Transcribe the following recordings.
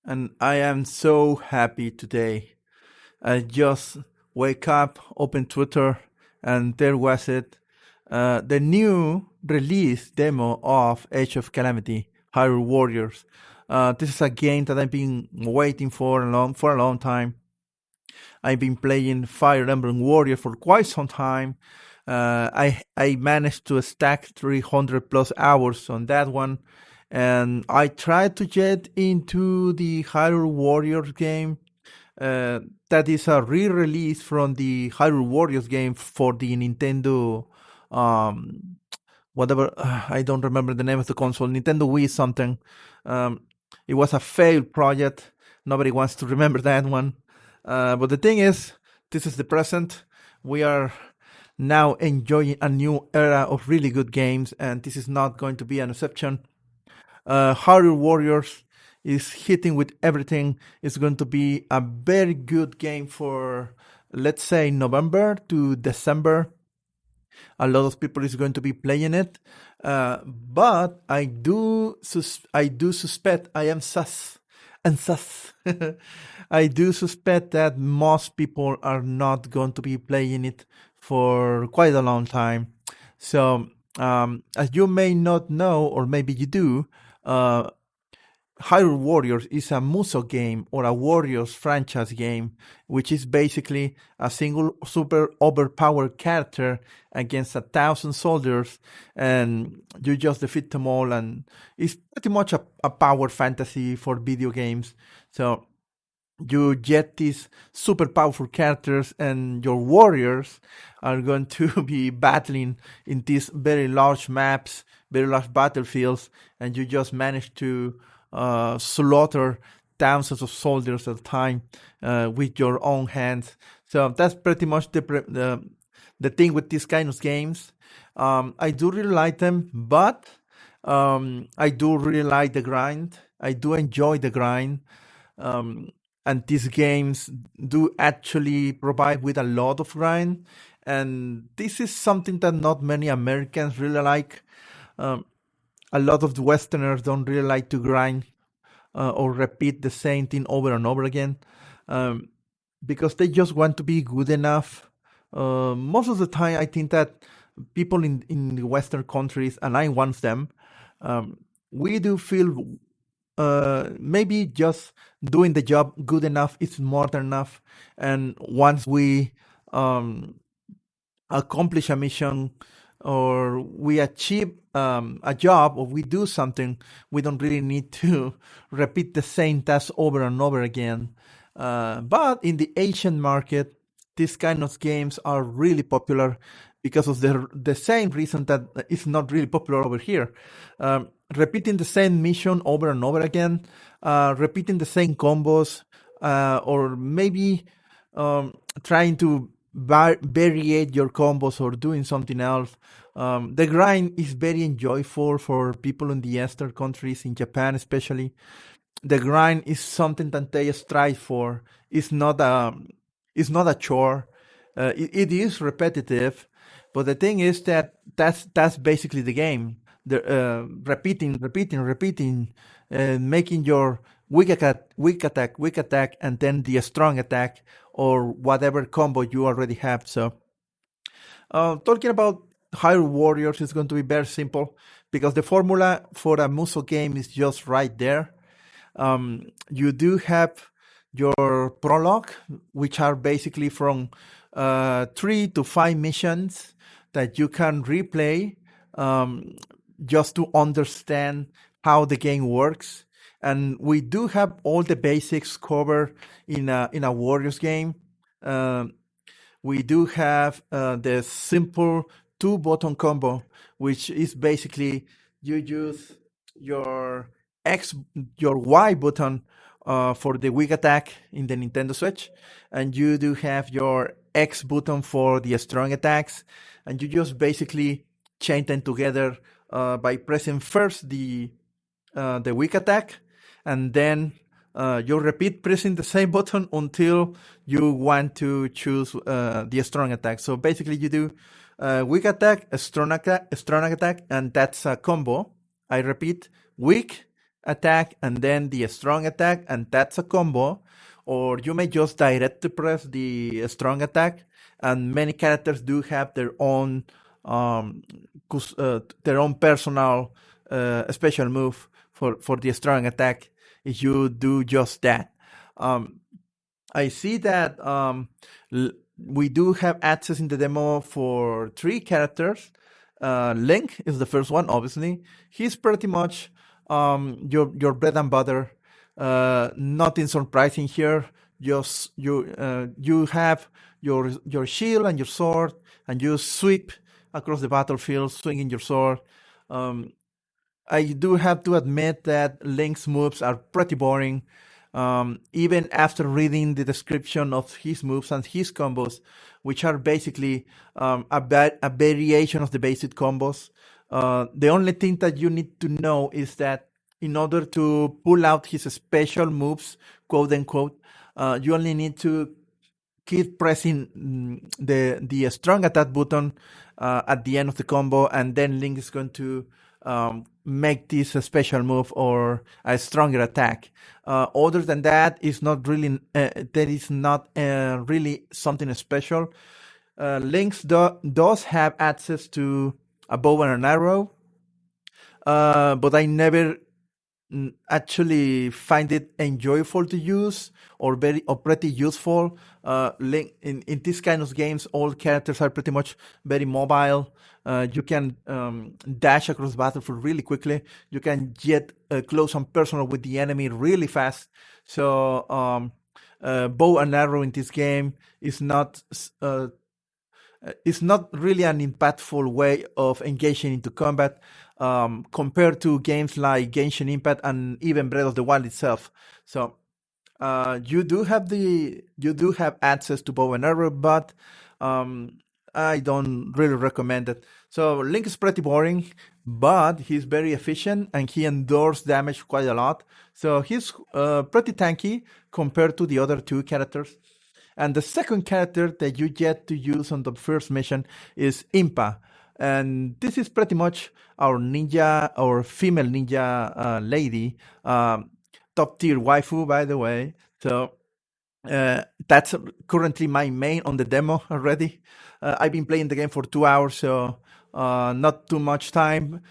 and I am so happy today. I just wake up, open Twitter, and there was it, the new release demo of Age of Calamity, Hyrule Warriors. This is a game that I've been waiting for a long time. I've been playing Fire Emblem Warrior for quite some time. I managed to stack 300 plus hours on that one, and I tried to get into the Hyrule Warriors game. That is a re-release from the Hyrule Warriors game for the Nintendo, um, whatever. I don't remember the name of the console. Nintendo Wii something. Um, it was a failed project. Nobody wants to remember that one. But the thing is, this is the present. We are now enjoying a new era of really good games, and this is not going to be an exception. Hyrule Warriors is hitting with everything. It's going to be a very good game for, let's say, November to December. A lot of people is going to be playing it, but I do suspect I am sus and sus. I do suspect that most people are not going to be playing it for quite a long time. So, as you may not know, or maybe you do, uh, Hyrule Warriors is a Muso game or a Warriors franchise game, which is basically a single super overpowered character against 1,000 soldiers, and you just defeat them all. And it's pretty much a power fantasy for video games. So you get these super powerful characters, and your warriors are going to be battling in these very large maps, very large battlefields, and you just manage to slaughter thousands of soldiers at a time with your own hands. So that's pretty much the thing with these kind of games. I do really like them, but I do really like the grind. I do enjoy the grind. Um, and these games do actually provide with a lot of grind. And this is something that not many Americans really like. Um, a lot of the Westerners don't really like to grind or repeat the same thing over and over again, um, because they just want to be good enough. Most of the time, I think that people in the Western countries, and I'm one of them, um, we do feel maybe just doing the job good enough is more than enough. And once we um, accomplish a mission or we achieve a job or we do something, we don't really need to repeat the same task over and over again. But in the Asian market, these kind of games are really popular because of the same reason that it's not really popular over here. Repeating the same mission over and over again, repeating the same combos, or maybe trying to variate your combos or doing something else. The grind is very enjoyable for people in the Eastern countries, in Japan especially. The grind is something that they strive for. It's not a chore. It is repetitive, but the thing is that that's basically the game. The repeating, making your weak attack, and then the strong attack or whatever combo you already have. So, talking about Hyrule Warriors is going to be very simple because the formula for a Muso game is just right there. You do have your prologue, which are basically from 3 to 5 missions that you can replay, just to understand how the game works. And we do have all the basics covered in a Warriors game. Um, we do have the simple 2 button combo, which is basically you use your X, your Y button for the weak attack in the Nintendo Switch, and you do have your X button for the strong attacks, and you just basically chain them together by pressing first the weak attack, and then you repeat pressing the same button until you want to choose the strong attack. So basically, you do weak attack, a strong attack, and that's a combo. I repeat, weak attack and then the strong attack, and that's a combo. Or you may just directly press the strong attack, and many characters do have um, their own personal special move for the strong attack if you do just that. Um, I see that we do have access in the demo for 3 characters. Link is the first one, obviously. He's pretty much your bread and butter. Nothing surprising here. Just you have your shield and your sword, and you sweep across the battlefield, swinging your sword. Um, I do have to admit that Link's moves are pretty boring. Even after reading the description of his moves and his combos, which are basically a variation of the basic combos, the only thing that you need to know is that in order to pull out his special moves, quote unquote, you only need to keep pressing the strong attack button at the end of the combo, and then Link is going to make this a special move or a stronger attack. Other than that, it's not really there is not really something special. Link does have access to a bow and an arrow, but I never actually find it enjoyable to use or pretty useful. Link in these kind of games, all characters are pretty much very mobile. You can dash across the battlefield really quickly. You can get close and personal with the enemy really fast. So bow and arrow in this game is not it's not really an impactful way of engaging into combat compared to games like Genshin Impact and even Breath of the Wild itself. So you do have access to bow and arrow, but I don't really recommend it. So Link is pretty boring, but he's very efficient and he endures damage quite a lot. So he's pretty tanky compared to the other 2 characters. And the second character that you get to use on the first mission is Impa. And this is pretty much our ninja, or female ninja lady, top tier waifu, by the way. So that's currently my main on the demo already. I've been playing the game for 2 hours, so not too much time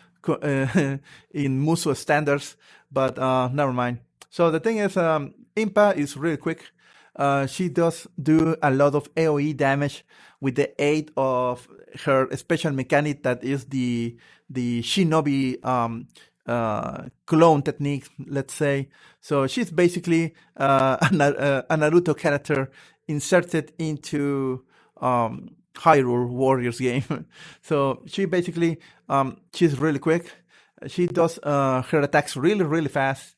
in Muso standards, but never mind. So the thing is, Impa is really quick. She does do a lot of AoE damage with the aid of her special mechanic that is the shinobi clone technique, let's say. So she's basically a Naruto character inserted into Hyrule Warriors game. So she basically she's really quick. She does her attacks really fast,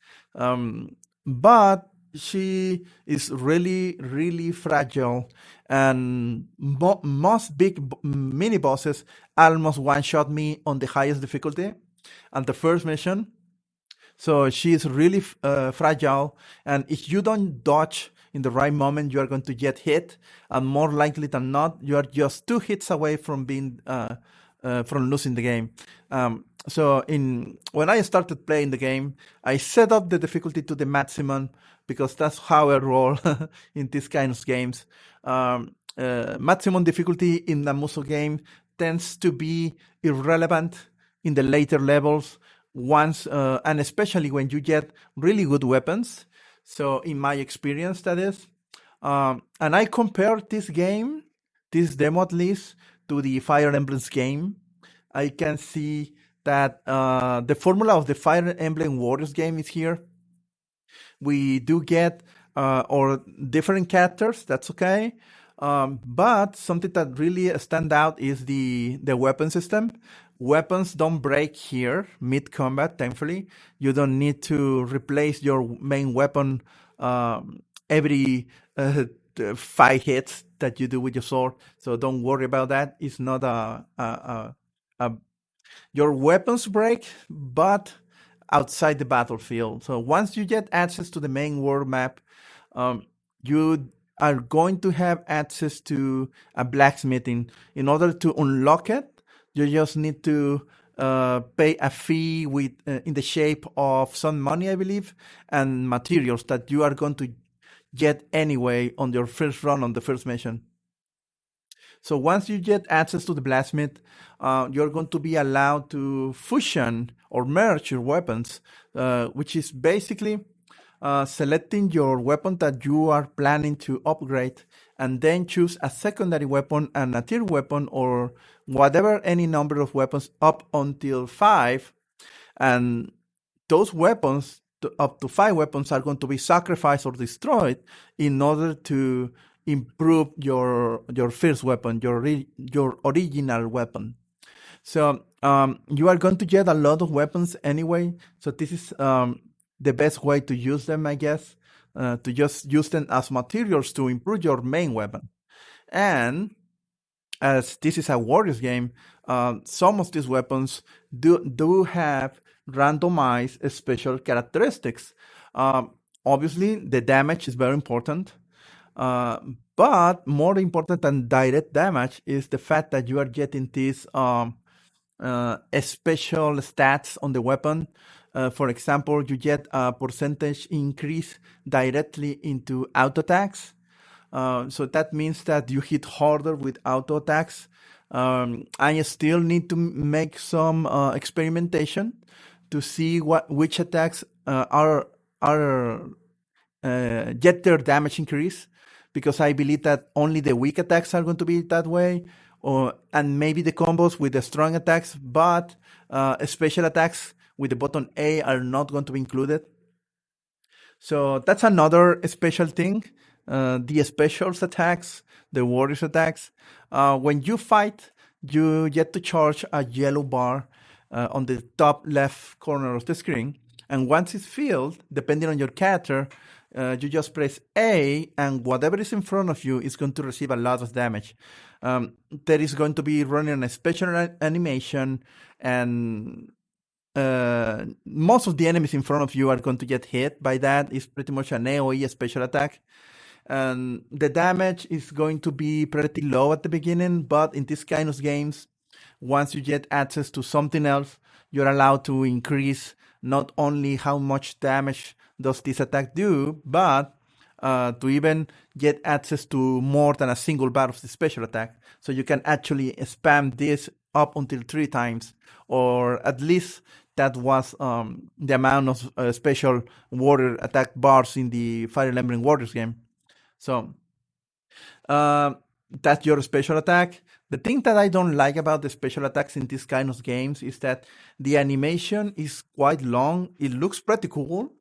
but she is really fragile, and most big mini bosses almost one-shot me on the highest difficulty on the first mission. So she's really fragile, and if you don't dodge in the right moment, you are going to get hit, and more likely than not, you are just 2 hits away from being from losing the game. So when I started playing the game, I set up the difficulty to the maximum because that's how I roll in these kinds of games. Maximum difficulty in a Musou game tends to be irrelevant in the later levels once, and especially when you get really good weapons. So in my experience, that is. And I compared this demo at least, to the Fire Emblem's game. I can see that the formula of the Fire Emblem Warriors game is here. We do get or different characters, that's okay. But something that really stand out is the weapon system. Weapons don't break here mid-combat, thankfully. You don't need to replace your main weapon every 5 hits that you do with your sword. So don't worry about that. It's not your weapons break, but outside the battlefield. So once you get access to the main world map, you are going to have access to a blacksmithing. In order to unlock it, you just need to pay a fee with in the shape of some money, I believe, and materials that you are going to get anyway on your first run on the first mission. So once you get access to the blacksmith, you're going to be allowed to fusion or merge your weapons, which is basically selecting your weapon that you are planning to upgrade, and then choose a secondary weapon and a tier weapon, or whatever any number of weapons up until 5, and those weapons, up to 5 weapons, are going to be sacrificed or destroyed in order to improve your first weapon, your original weapon. So you are going to get a lot of weapons anyway. So this is the best way to use them, I guess, to just use them as materials to improve your main weapon. And as this is a Warriors game, some of these weapons do have randomized special characteristics. Obviously, the damage is very important. But more important than direct damage is the fact that you are getting these special stats on the weapon. For example, you get a percentage increase directly into auto attacks. So that means that you hit harder with auto attacks. I still need to make some experimentation to see which attacks are get their damage increase, because I believe that only the weak attacks are going to be that way, and maybe the combos with the strong attacks, but special attacks with the button A are not going to be included. So that's another special thing. The specials attacks, the Warriors attacks. When you fight, you get to charge a yellow bar on the top left corner of the screen. And once it's filled, depending on your character, you just press A, and whatever is in front of you is going to receive a lot of damage. There is going to be running a special animation, and most of the enemies in front of you are going to get hit by that. It's pretty much an AoE special attack. And the damage is going to be pretty low at the beginning, but in this kind of games, once you get access to something else, you're allowed to increase not only how much damage does this attack do, but to even get access to more than a single bar of the special attack. So you can actually spam this up until 3 times, or at least that was the amount of special warrior attack bars in the Fire Emblem Warriors game. So that's your special attack. The thing that I don't like about the special attacks in these kind of games is that the animation is quite long. It looks pretty cool,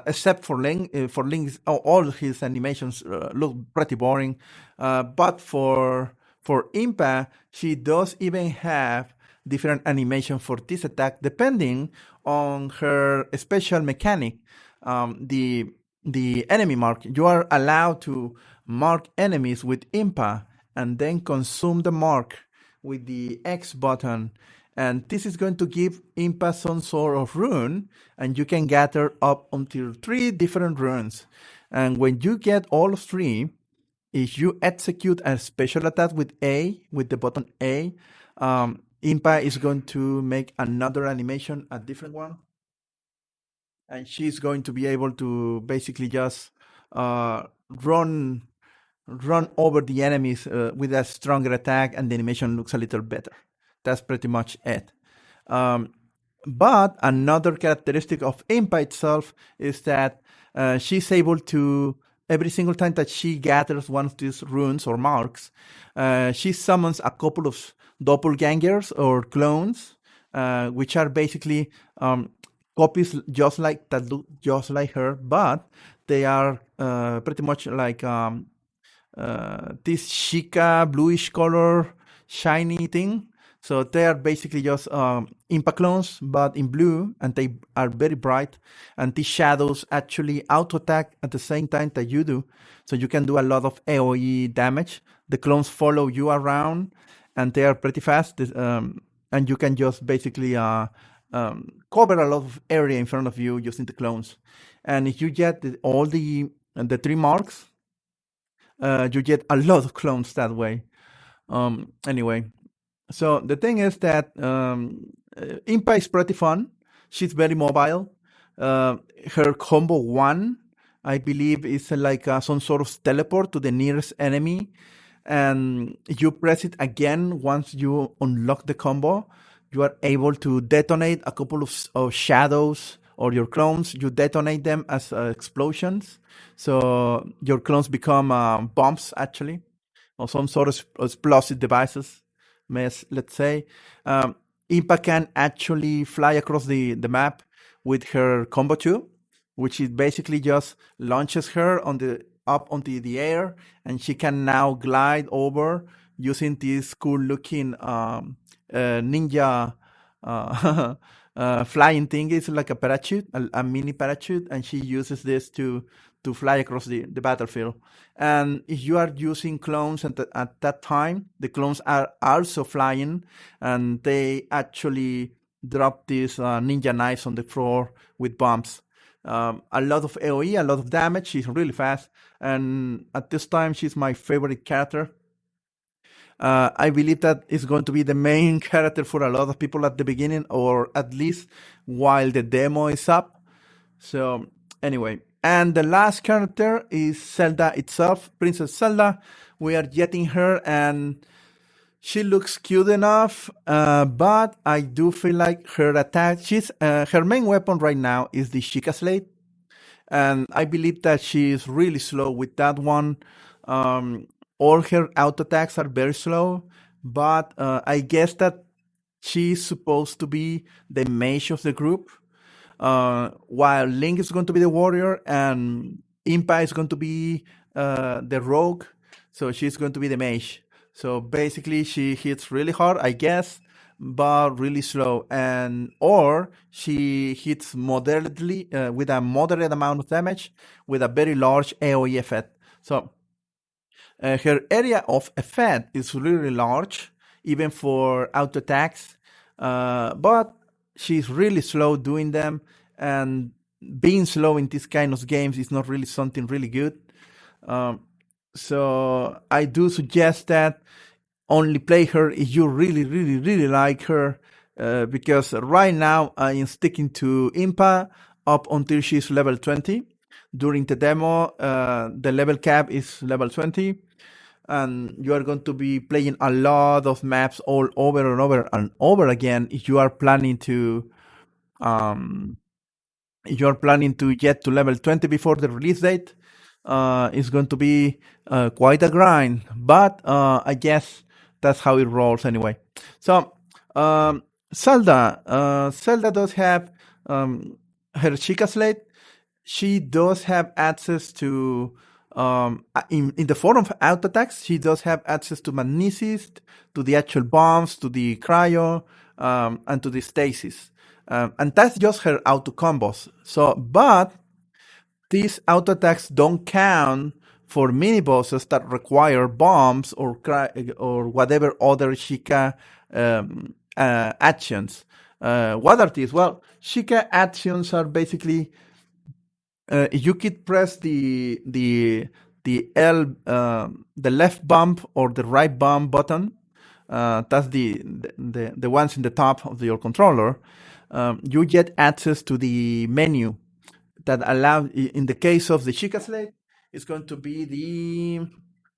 except for Link. For Link, all his animations look pretty boring. But for Impa, she does even have different animation for this attack depending on her special mechanic. The enemy mark. You are allowed to mark enemies with Impa and then consume the mark with the X button. And this is going to give Impa some sort of rune, and you can gather up until 3 different runes. And when you get all 3, if you execute a special attack with A, with the button A, Impa is going to make another animation, a different one. And she's going to be able to basically just run over the enemies with a stronger attack, and the animation looks a little better. That's pretty much it. But another characteristic of Impa itself is that she's able to, every single time that she gathers one of these runes or marks, she summons a couple of doppelgangers or clones, which are basically copies just like that, look just like her, but they are pretty much like this Sheikah bluish color shiny thing. So they are basically just Impa clones, but in blue, and they are very bright. And these shadows actually auto attack at the same time that you do, so you can do a lot of AoE damage. The clones follow you around, and they are pretty fast. And you can just basically cover a lot of area in front of you using the clones. And if you get all the 3 marks, you get a lot of clones that way. Anyway, So the thing is that Impa is pretty fun. She's very mobile. Uh, Her combo one, I believe, is like some sort of teleport to the nearest enemy, and you press it again once you unlock the combo. You are able to detonate a couple of shadows or your clones. You detonate them as explosions, so your clones become bombs actually, or some sort of explosive devices, let's say. Um, Impa can actually fly across the map with her combo 2, which is basically just launches her on the up onto the air, and she can now glide over using this cool looking ninja uh, flying thing. It's like a parachute, a mini parachute, and she uses this to fly across the battlefield. And if you are using clones at that time, the clones are also flying, and they actually drop these ninja knives on the floor with bombs. A lot of AoE, a lot of damage. She's really fast, and at this time, she's my favorite character. I believe that is going to be the main character for a lot of people at the beginning, or at least while the demo is up. So, anyway, and the last character is Zelda itself, Princess Zelda. We are getting her, and she looks cute enough, but I do feel like her attack. Her main weapon right now is the Sheikah Slate, and I believe that she is really slow with that one. All her auto attacks are very slow, but I guess that she's supposed to be the mage of the group, while Link is going to be the warrior and Impa is going to be the rogue. So she's going to be the mage. So basically, she hits really hard, I guess, but really slow, and or she hits moderately with a moderate amount of damage with a very large AOE effect. So her area of effect is really large, even for auto attacks, but she's really slow doing them, and being slow in this kind of games is not really something really good. Um, so I do suggest that only play her if you really, really, really like her, because right now I am sticking to Impa up until she's level 20. During the demo, the level cap is level 20, and you are going to be playing a lot of maps all over and over and over again if you are planning to um, get to level 20 before the release date. It's going to be quite a grind, but I guess that's how it rolls anyway. So, Zelda does have her Chica Slate. She does have access to, in the form of auto attacks, she does have access to magnesis, to the actual bombs, to the cryo, and to the stasis. And that's just her auto combos. So, but these auto attacks don't count for mini bosses that require bombs or whatever other Shika actions. What are these? Well, Shika actions are basically you could press the left bump or the right bump button. That's the ones in the top of your controller. You get access to the menu that allow. In the case of the Chica Slate, it's going to be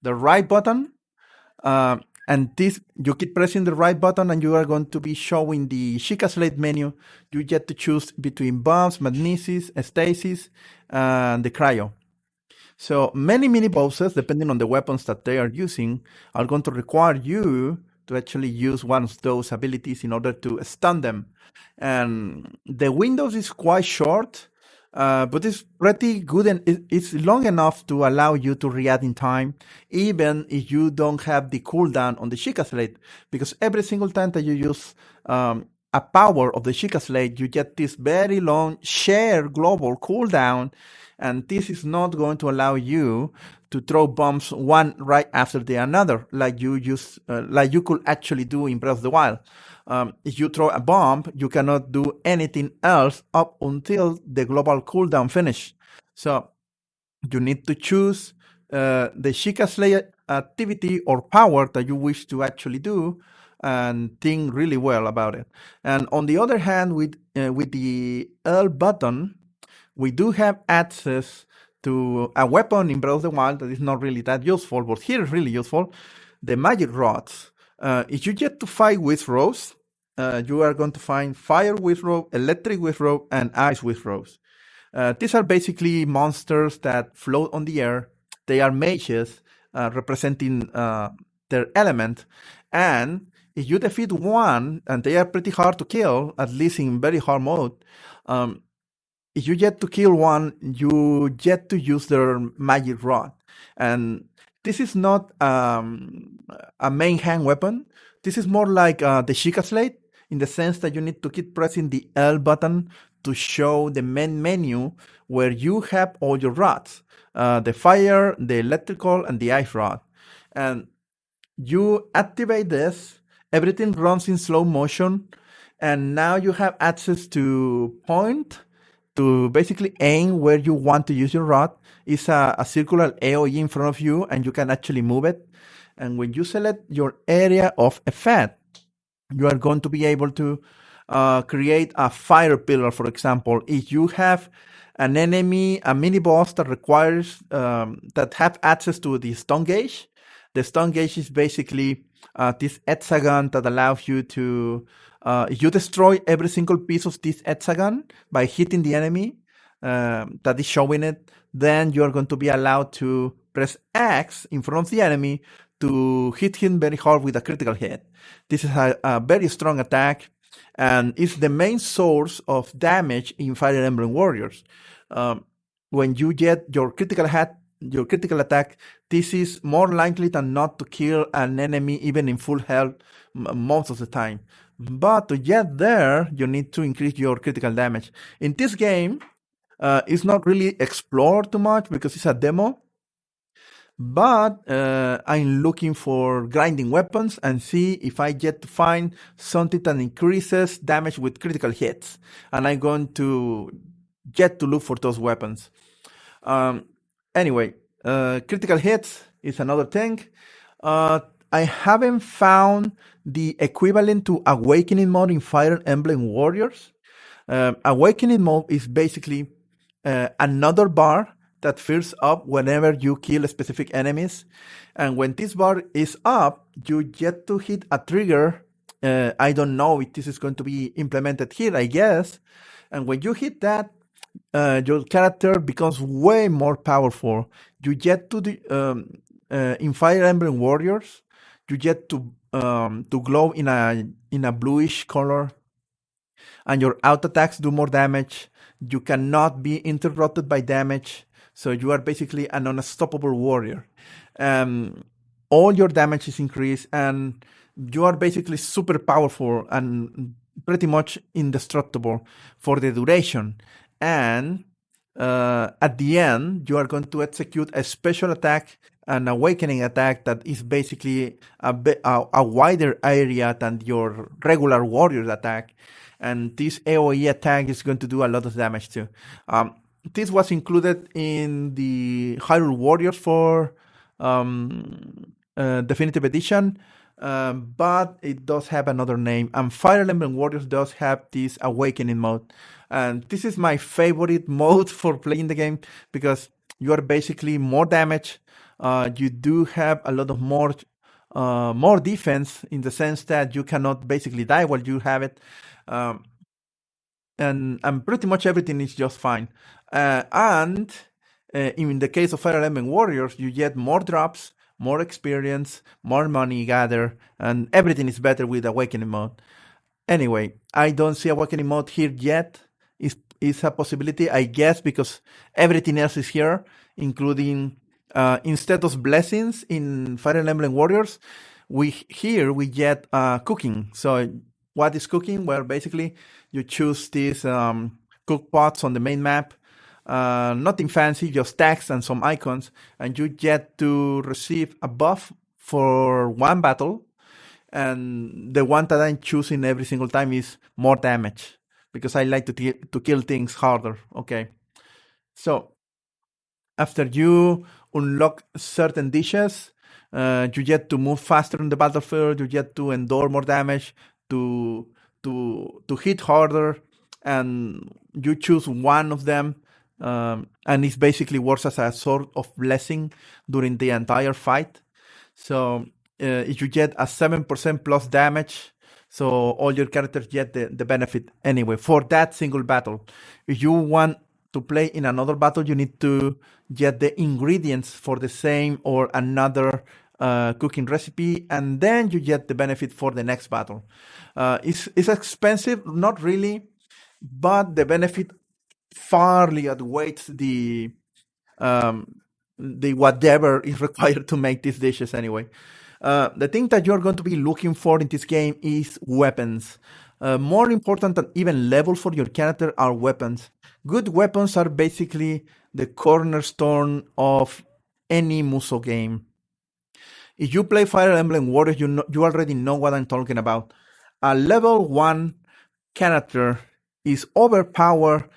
the right button, uh, and this you keep pressing the right button, and you are going to be showing the Chica Slate menu. You get to choose between bombs, magnesis, stasis, and the cryo. So many mini bosses, depending on the weapons that they are using, are going to require you to actually use one of those abilities in order to stun them. And the windows is quite short, but it's pretty good, and it's long enough to allow you to react in time, even if you don't have the cooldown on the Sheikah Slate, because every single time that you use a power of the Sheikah Slate, you get this very long share global cooldown, and this is not going to allow you to throw bombs one right after the another, like you could actually do in Breath of the Wild. If you throw a bomb, you cannot do anything else up until the global cooldown finish. So you need to choose the Sheikah Slate activity or power that you wish to actually do, and think really well about it. And on the other hand, with the L button, we do have access to a weapon in Breath of the Wild that is not really that useful, but here is really useful: the magic rods. If you get to fight withrows, you are going to find fire withrow, electric withrow, and ice withrows. These are basically monsters that float on the air. They are mages representing their element. And if you defeat one, and they are pretty hard to kill, at least in very hard mode, if you get to kill one, you get to use their magic rod. And this is not a main hand weapon. This is more like the Sheikah Slate, in the sense that you need to keep pressing the L button to show the main menu where you have all your rods, the fire, the electrical, and the ice rod. And you activate this, everything runs in slow motion, and now you have access to point, to basically aim where you want to use your rod. It's a circular AoE in front of you, and you can actually move it. And when you select your area of effect, you are going to be able to create a fire pillar, for example. If you have an enemy, a mini boss that requires that have access to the stun gauge, the stun gauge is basically this hexagon that allows you to, if you destroy every single piece of this hexagon by hitting the enemy that is showing it, then you are going to be allowed to press X in front of the enemy to hit him very hard with a critical hit. This is a very strong attack, and it's the main source of damage in Fire Emblem Warriors. When you get your critical attack, this is more likely than not to kill an enemy even in full health most of the time. But to get there, you need to increase your critical damage. In this game, it's not really explored too much because it's a demo. But I'm looking for grinding weapons and see if I get to find something that increases damage with critical hits. And I'm going to get to look for those weapons. Anyway, critical hits is another thing. I haven't found the equivalent to Awakening mode in Fire Emblem Warriors. Awakening mode is basically another bar that fills up whenever you kill specific enemies. And when this bar is up, you get to hit a trigger. I don't know if this is going to be implemented here, I guess. And when you hit that, your character becomes way more powerful. You get to in Fire Emblem Warriors, you get to glow in a bluish color, and your auto attacks do more damage. You cannot be interrupted by damage, so you are basically an unstoppable warrior. All your damage is increased, and you are basically super powerful and pretty much indestructible for the duration. And at the end, you are going to execute a special attack, an awakening attack that is basically a wider area than your regular warrior attack. And this AoE attack is going to do a lot of damage too. This was included in the Hyrule Warriors for Definitive Edition, but it does have another name. And Fire Emblem Warriors does have this Awakening mode. And this is my favorite mode for playing the game because you are basically more damage. You do have a lot of more defense in the sense that you cannot basically die while you have it. And pretty much everything is just fine. And in the case of Fire Emblem Warriors, you get more drops, more experience, more money gathered, and everything is better with Awakening mode. Anyway, I don't see Awakening mode here yet. It's a possibility, I guess, because everything else is here, including instead of blessings in Fire Emblem Warriors, we get cooking. So what is cooking? Well, basically, you choose these cook pots on the main map. Nothing fancy, just text and some icons, and you get to receive a buff for one battle. And the one that I'm choosing every single time is more damage, because I like to kill things harder. Okay, so after you unlock certain dishes, You get to move faster in the battlefield. You get to endure more damage, to hit harder, and you choose one of them, and it basically works as a sort of blessing during the entire fight. So if you get a 7% plus damage, so all your characters get the benefit anyway for that single battle. If you want to play in another battle, you need to get the ingredients for the same or another cooking recipe, and then you get the benefit for the next battle. It's expensive, not really, but the benefit farly outweighs the whatever is required to make these dishes anyway. The thing that you're going to be looking for in this game is weapons. More important than even level for your character are weapons. Good weapons are basically the cornerstone of any Muso game. If you play Fire Emblem Warriors, you already know what I'm talking about. A level 1 character is overpowered.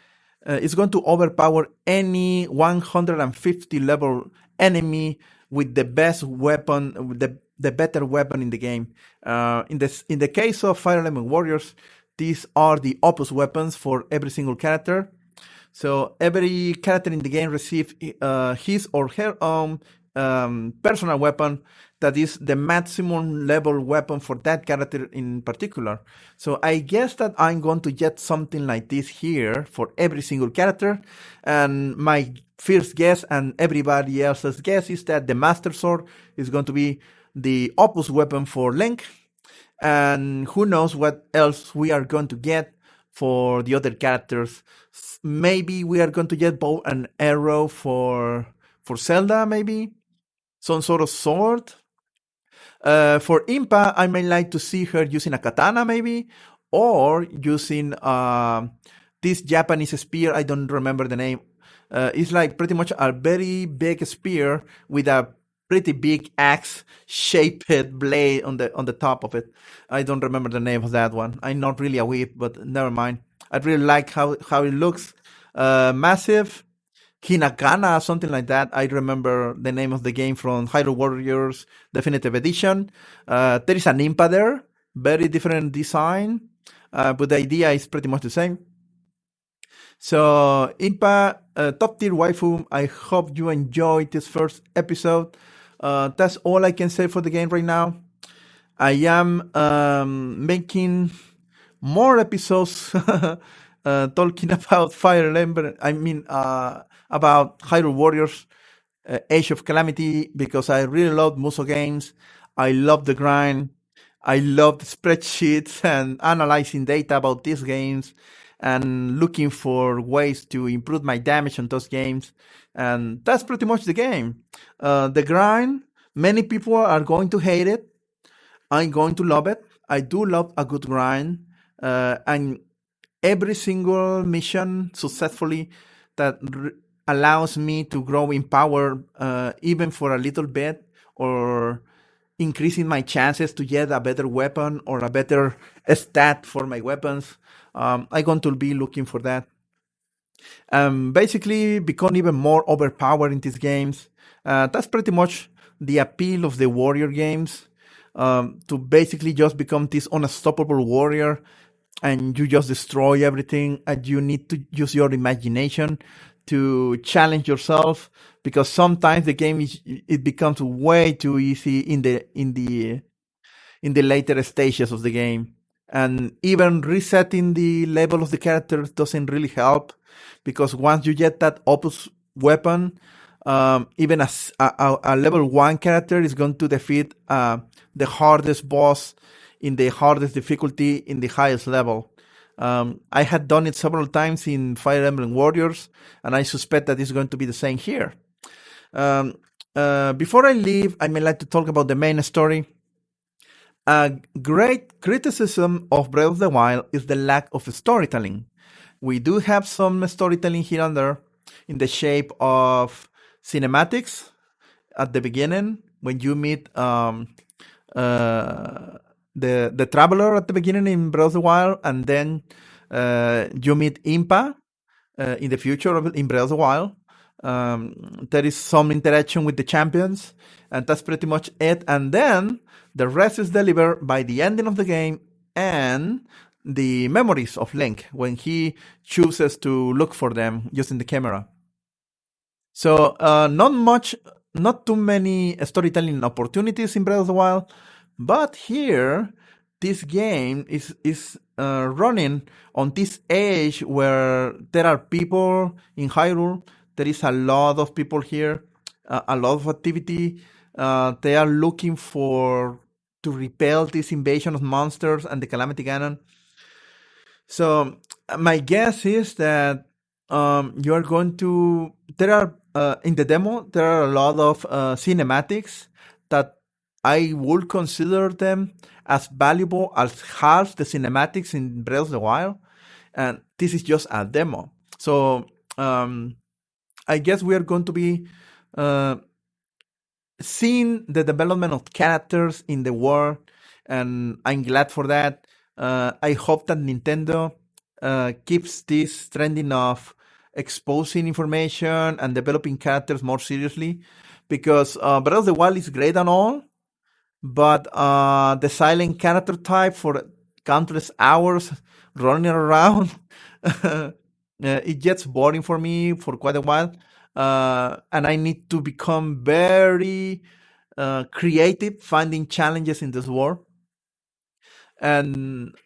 It's going to overpower any 150 level enemy with the best weapon, the better weapon in the game. In the case of Fire Emblem Warriors, these are the opus weapons for every single character. So every character in the game receives his or her own personal weapon that is the maximum level weapon for that character in particular. So I guess that I'm going to get something like this here for every single character. And my first guess and everybody else's guess is that the Master Sword is going to be the opus weapon for Link. And who knows what else we are going to get for the other characters. Maybe we are going to get bow and arrow for Zelda, maybe some sort of sword. For Impa, I may like to see her using a katana, maybe, or using this Japanese spear. I don't remember the name. It's like pretty much a very big spear with a pretty big axe-shaped blade on the top of it. I don't remember the name of that one. I'm not really a whip, but never mind. I really like how it looks. Massive. Hinagana, something like that. I remember the name of the game from Hyrule Warriors Definitive Edition. There is an Impa there, very different design, but the idea is pretty much the same. So, Impa, top tier waifu. I hope you enjoyed this first episode. That's all I can say for the game right now. I am making more episodes talking about Fire Emblem. I mean, about Hyrule Warriors, Age of Calamity, because I really love Muso games. I love the grind. I love the spreadsheets and analyzing data about these games and looking for ways to improve my damage on those games. And that's pretty much the game. The grind, many people are going to hate it. I'm going to love it. I do love a good grind. And every single mission successfully that allows me to grow in power, even for a little bit, or increasing my chances to get a better weapon or a better stat for my weapons. I'm going to be looking for that. Basically, become even more overpowered in these games. That's pretty much the appeal of the warrior games. To basically just become this unstoppable warrior, and you just destroy everything, and you need to use your imagination to challenge yourself, because sometimes the game it becomes way too easy in the later stages of the game, and even resetting the level of the character doesn't really help, because once you get that opus weapon, even a level 1 character is going to defeat the hardest boss in the hardest difficulty in the highest level. I had done it several times in Fire Emblem Warriors, and I suspect that it's going to be the same here. Before I leave, I may like to talk about the main story. A great criticism of Breath of the Wild is the lack of storytelling. We do have some storytelling here and there in the shape of cinematics at the beginning when you meet the traveler at the beginning in Breath of the Wild, and then you meet Impa in the future in Breath of the Wild. There is some interaction with the champions, and that's pretty much it. And then the rest is delivered by the ending of the game and the memories of Link when he chooses to look for them using the camera. So not too many storytelling opportunities in Breath of the Wild, but here this game is running on this age where there are people in Hyrule. There is a lot of people here, a lot of activity. They are looking to repel this invasion of monsters and the Calamity Ganon. So my guess is that you are going to. There are in the demo there are a lot of cinematics that I would consider them as valuable as half the cinematics in Breath of the Wild, and this is just a demo. So I guess we are going to be seeing the development of characters in the world, and I'm glad for that. I hope that Nintendo keeps this trending of exposing information and developing characters more seriously, because Breath of the Wild is great and all, but the silent character type for countless hours running around, it gets boring for me for quite a while, and I need to become very creative, finding challenges in this world. And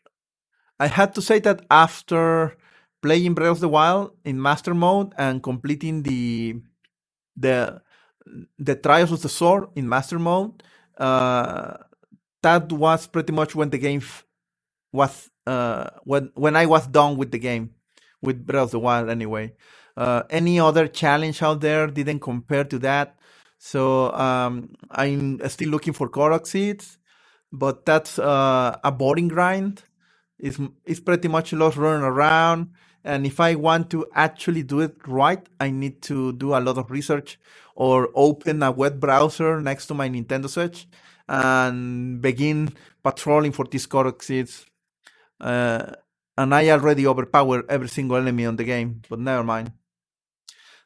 I had to say that after playing Breath of the Wild in Master Mode and completing the Trials of the Sword in Master Mode, that was pretty much when the game was when I was done with the game, with Breath of the Wild anyway. Any other challenge out there didn't compare to that. So I'm still looking for Korok seeds, but that's a boring grind. It's pretty much lost running around. And if I want to actually do it right, I need to do a lot of research or open a web browser next to my Nintendo Switch and begin patrolling for these Korok seeds. And I already overpowered every single enemy on the game, but never mind.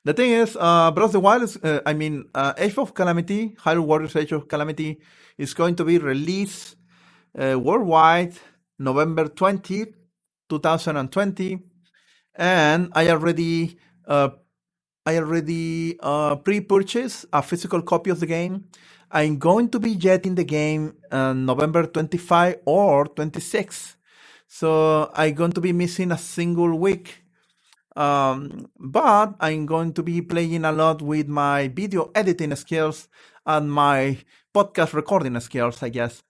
The thing is, Breath of the Wild is, Age of Calamity, Hyrule Warriors Age of Calamity is going to be released worldwide November 20th, 2020. And I already pre-purchased a physical copy of the game. I'm going to be getting the game November 25 or 26. So I'm going to be missing a single week. But I'm going to be playing a lot with my video editing skills and my podcast recording skills, I guess.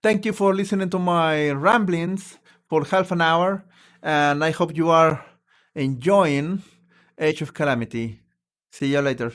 Thank you for listening to my ramblings for half an hour, and I hope you are enjoying Age of Calamity. See you later.